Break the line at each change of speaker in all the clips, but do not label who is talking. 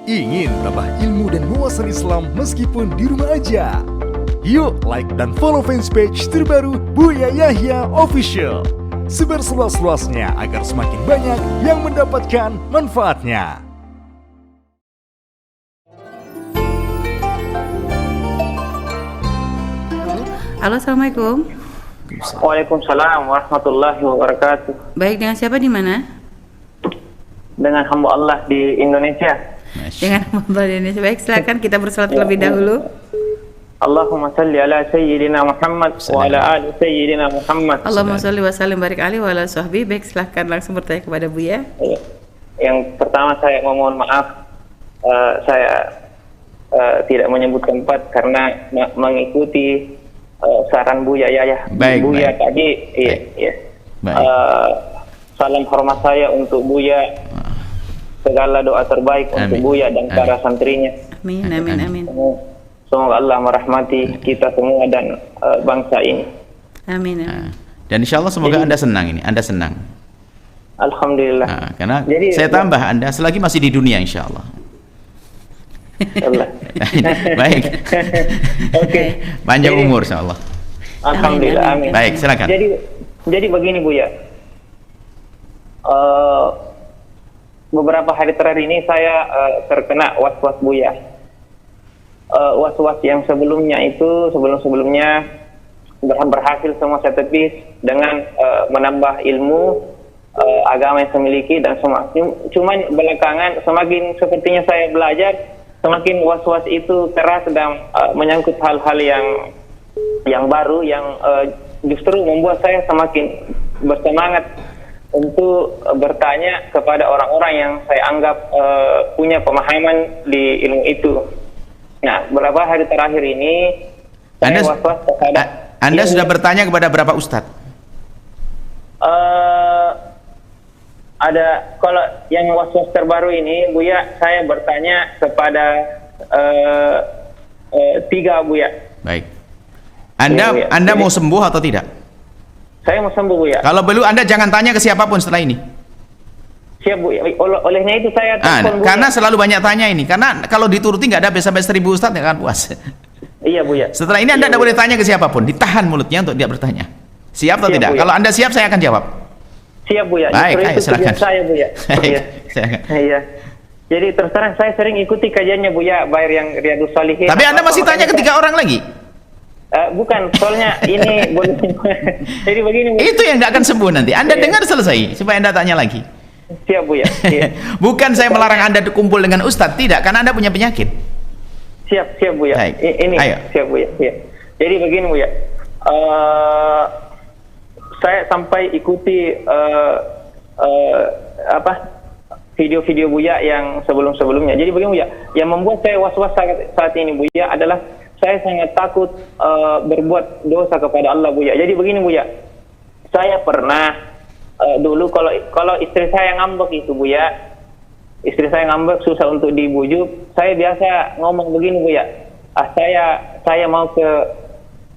Ingin tambah ilmu dan wawasan Islam meskipun di rumah aja? Yuk like dan follow fanpage terbaru Buya Yahya Official. Sebar seluas-luasnya agar semakin banyak yang mendapatkan manfaatnya.
Halo, assalamualaikum.
Waalaikumsalam warahmatullahi wabarakatuh.
Baik, dengan siapa di mana?
Dengan hamba Allah di Indonesia.
Dengan hamba di Indonesia. Baik, silakan kita bersalat terlebih dahulu.
Allahumma salli ala sayyidina Muhammad wa ala ali sayyidina Muhammad.
Allahumma salli wa sallim barik alaihi wa ala sahbihi. Baik, silakan langsung bertanya kepada Buya.
Yang pertama saya mohon maaf, saya tidak menyebut tempat karena mengikuti saran Buya Yahya. Buya baik. Tadi, iya. Salam hormat saya untuk Buya. Segala doa terbaik untuk Buya dan para santrinya.
Amin, amin, amin.
Semoga Allah merahmati kita semua dan bangsa ini.
Amin, amin.
Dan insya Allah semoga Anda senang ini. Anda senang.
Alhamdulillah.
Karena saya tambah Anda selagi masih di dunia insya Allah. Baik.
Oke.
Panjang umur insya Allah.
Alhamdulillah. Amin.
Baik, silakan.
Jadi begini Buya. Beberapa hari terakhir ini saya terkena was-was Buya. Was-was yang sebelum-sebelumnya berhasil semua saya tepis dengan menambah ilmu agama yang saya miliki dan semua. Cuman belakangan semakin sepertinya saya belajar, semakin was-was itu keras dan menyangkut hal-hal yang baru yang justru membuat saya semakin bersemangat untuk bertanya kepada orang-orang yang saya anggap punya pemahaman di ilmu itu. Nah, beberapa hari terakhir ini saya was-was kepada
Anda sudah bertanya kepada berapa ustadz?
Ada, kalau yang was-was terbaru ini, Buya, saya bertanya kepada 3 Buya.
Baik. Anda mau sembuh atau tidak?
Saya mau sembuh Buya.
Kalau belum, Anda jangan tanya ke siapapun setelah ini.
Siap Buya. Olehnya itu saya telepon Buya.
Karena selalu banyak tanya ini. Karena kalau dituruti nggak ada sampai 1000 ustadz nggak akan puas.
Iya Buya.
Setelah ini Anda tidak boleh tanya ke siapapun. Ditahan mulutnya untuk dia bertanya. Siap atau tidak?
Buya.
Kalau Anda siap, saya akan jawab.
Siap Buya.
Baik, ayo silakan.
Saya Buya. Iya. Jadi terus terang saya sering ikuti kajiannya Buya, Bair yang Riyadhus Shalihin.
Tapi Anda masih tanya ke 3 orang lagi?
Bukan, soalnya ini boleh. Jadi begini Buya.
Itu yang tidak akan sembuh nanti. Anda dengar selesai supaya Anda tanya lagi.
Siap Buya.
Bukan saya melarang Anda kumpul dengan ustadz, tidak, karena Anda punya penyakit.
Siap Buya.
Baik.
Ini
ayo.
Siap Buya. Ya. Jadi begini Buya. Saya sampai ikuti video-video Buya yang sebelumnya. Jadi begini Buya, yang membuat saya was-was saat ini Buya adalah saya sangat takut berbuat dosa kepada Allah Buya. Jadi begini Buya, saya pernah dulu kalau istri saya ngambek itu Buya, istri saya ngambek susah untuk dibujuk, saya biasa ngomong begini Buya, saya mau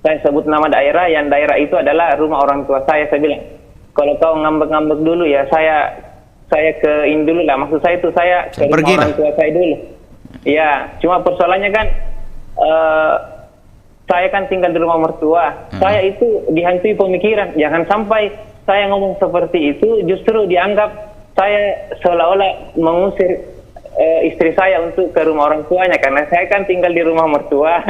saya sebut nama daerah, yang daerah itu adalah rumah orang tua saya bilang, kalau kau ngambek-ngambek dulu ya saya ke ini dulu lah, maksud saya itu saya ke rumah orang tua saya dulu. Ya, cuma persoalannya kan saya kan tinggal di rumah mertua. Saya itu dihantui pemikiran, jangan sampai saya ngomong seperti itu justru dianggap saya seolah-olah mengusir istri saya untuk ke rumah orang tuanya, karena saya kan tinggal di rumah mertua.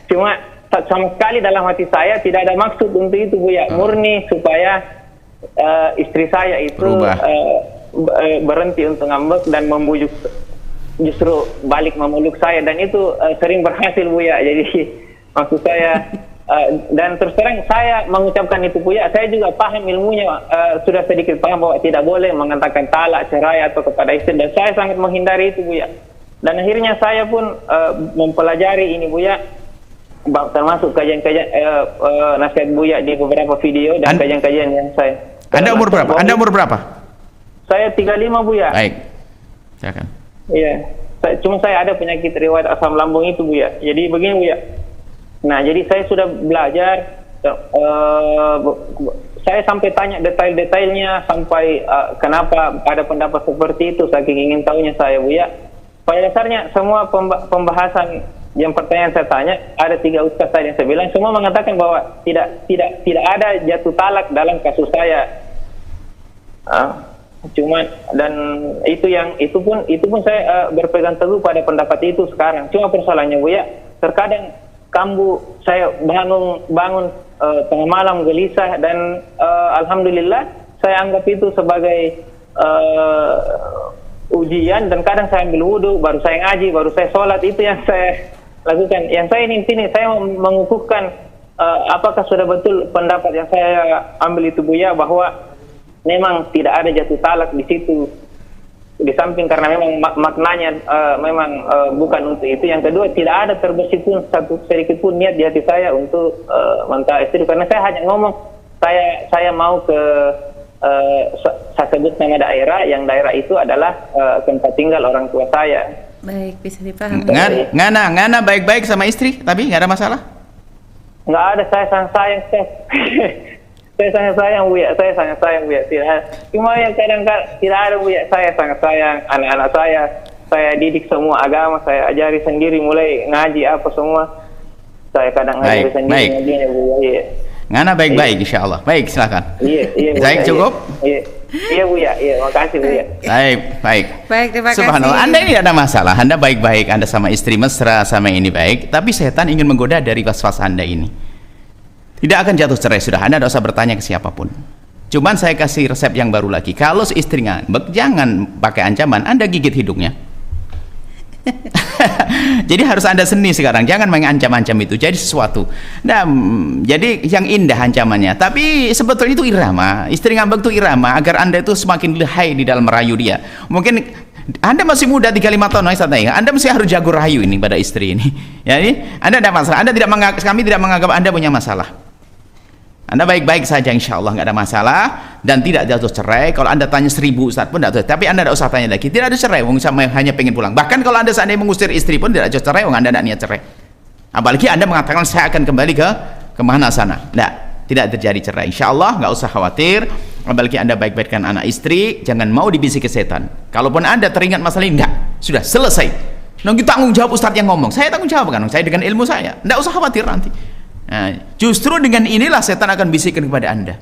Cuma sama sekali dalam hati saya tidak ada maksud untuk itu Buya, murni supaya istri saya itu berhenti untuk ngambek dan membujuk, justru balik memeluk saya, dan itu sering berhasil Buya. Jadi maksud saya dan terus terang saya mengucapkan itu Buya, saya juga paham ilmunya, sudah sedikit paham bahwa tidak boleh mengatakan talak, cerai atau kepada istri, dan saya sangat menghindari itu Buya. Dan akhirnya saya pun mempelajari ini Buya, termasuk kajian-kajian nasihat Buya di beberapa video dan kajian-kajian yang saya.
Anda umur berapa?
Saya 35 Buya.
Baik. Silakan.
Iya. Cuma saya ada penyakit riwayat asam lambung itu Buya. Jadi begini Buya. Nah, jadi saya sudah belajar, saya sampai tanya detail-detailnya, sampai kenapa ada pendapat seperti itu, saking ingin tahunya saya Buya. pada dasarnya semua pembahasan yang pertanyaan saya tanya, ada 3 ustaz tadi yang saya bilang, semua mengatakan bahwa tidak ada jatuh talak dalam kasus saya. Cuman dan itu pun saya berpegang teguh pada pendapat itu sekarang. Cuma persoalannya Buya, terkadang kambuh saya bangun tengah malam gelisah dan alhamdulillah saya anggap itu sebagai ujian, dan kadang saya ambil wudhu, baru saya ngaji, baru saya sholat. Itu yang saya lakukan. Yang saya ini saya mengukuhkan apakah sudah betul pendapat yang saya ambil itu Buya, bahwa memang tidak ada jatuh talak di situ. Di samping karena memang maknanya memang bukan untuk itu. Yang kedua, tidak ada terbersih pun sedikit pun niat di hati saya untuk mentah istri, karena saya hanya ngomong saya mau ke saya sebut nama daerah, yang daerah itu adalah tempat tinggal orang tua saya.
Baik, bisa dipahami.
Ngana baik-baik sama istri, tapi nggak ada masalah?
Nggak ada, saya sangat sayang, saya sangat sayang Buya, tidak. Cuma yang kadang-kadang tidak ada Buya, saya sangat sayang anak-anak saya didik semua agama, saya ajari sendiri, mulai ngaji apa semua, saya kadang ajari sendiri ngajinya Buya. Iya.
Ngana baik-baik insya Allah. Baik, silakan.
Iya Buya.
Baik, cukup?
Iya Buya, makasih Buya.
Baik.
Baik, terima kasih.
Subhanallah, Anda ini tidak ada masalah, Anda baik-baik, Anda sama istri mesra, sama ini baik, tapi setan ingin menggoda dari was-was Anda ini. Tidak akan jatuh cerai, sudah. Anda tidak usah bertanya ke siapapun. Cuman saya kasih resep yang baru lagi. Kalau istri ngambek, jangan pakai ancaman, Anda gigit hidungnya. Jadi harus Anda seni sekarang, jangan main ancam-ancam itu, jadi sesuatu. Nah, jadi yang indah ancamannya, tapi sebetulnya itu irama. Istri ngambek itu irama, agar Anda itu semakin lihai di dalam merayu dia. Mungkin Anda masih muda 35 tahun, Anda masih harus jago rayu ini pada istri ini. Ya, ini Anda tidak masalah. Kami tidak menganggap Anda punya masalah. Anda baik-baik saja insya Allah, nggak ada masalah dan tidak jatuh cerai. Kalau Anda tanya 1000 Ustaz pun tidak, tapi Anda tidak usah tanya lagi, tidak ada cerai, sama hanya pengen pulang. Bahkan kalau Anda seandainya mengusir istri pun tidak jatuh cerai, Anda tidak niat cerai. Apalagi Anda mengatakan saya akan kembali ke mana sana. Tidak terjadi cerai insya Allah, nggak usah khawatir. Apalagi Anda baik-baikkan anak istri, jangan mau dibisiki setan. Kalaupun Anda teringat masalah ini, enggak, sudah selesai. Nanti tanggung jawab Ustaz yang ngomong, saya tanggung jawab kan, saya dengan ilmu saya, tidak usah khawatir nanti. Nah, justru dengan inilah setan akan bisikan kepada Anda.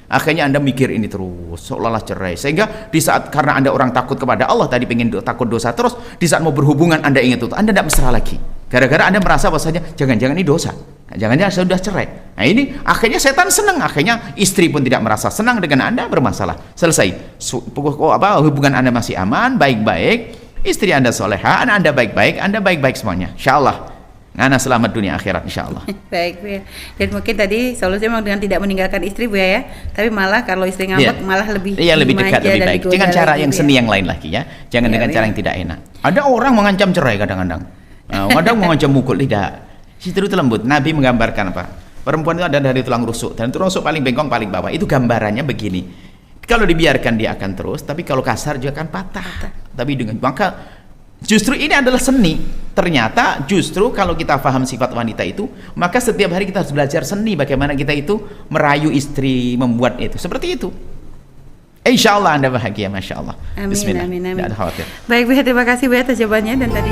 Akhirnya Anda mikir ini terus, seolah-olah cerai. Sehingga di saat, karena Anda orang takut kepada Allah, tadi pengen takut dosa terus, di saat mau berhubungan Anda ingat itu, Anda tidak mesra lagi. Gara-gara Anda merasa bahwasanya jangan-jangan ini dosa. Jangan-jangan sudah cerai. Nah ini akhirnya setan senang, akhirnya istri pun tidak merasa senang dengan Anda, bermasalah. Selesai. Hubungan Anda masih aman, baik-baik. Istri Anda soleha, Anda baik-baik, Anda baik-baik semuanya. Insyaallah. Ngana selamat dunia akhirat insyaallah.
Baik Bu ya. Dan mungkin tadi solusinya memang dengan tidak meninggalkan istri Bu ya. Tapi malah kalau istri ngambek malah lebih
lebih dekat, lebih baik. Dengan cara yang seni yang lain lagi ya. Jangan dengan cara yang tidak enak. Ada orang mengancam cerai kadang-kadang. Kadang mengancam mukul, tidak. Situ itu lembut. Nabi menggambarkan apa? Perempuan itu ada dari tulang rusuk, dan tulang rusuk paling bengkong paling bawah. Itu gambarannya begini. Kalau dibiarkan dia akan terus, tapi kalau kasar juga akan patah. Tapi dengan maka justru ini adalah seni. Ternyata justru kalau kita paham sifat wanita itu, maka setiap hari kita harus belajar seni bagaimana kita itu merayu istri, membuat itu seperti itu. Insya Allah Anda bahagia, Masya Allah.
Amin,
Bismillah.
amin.
Tidak ada khawatir.
Baik Bu, terima kasih Bu atas jawabannya. Dan tadi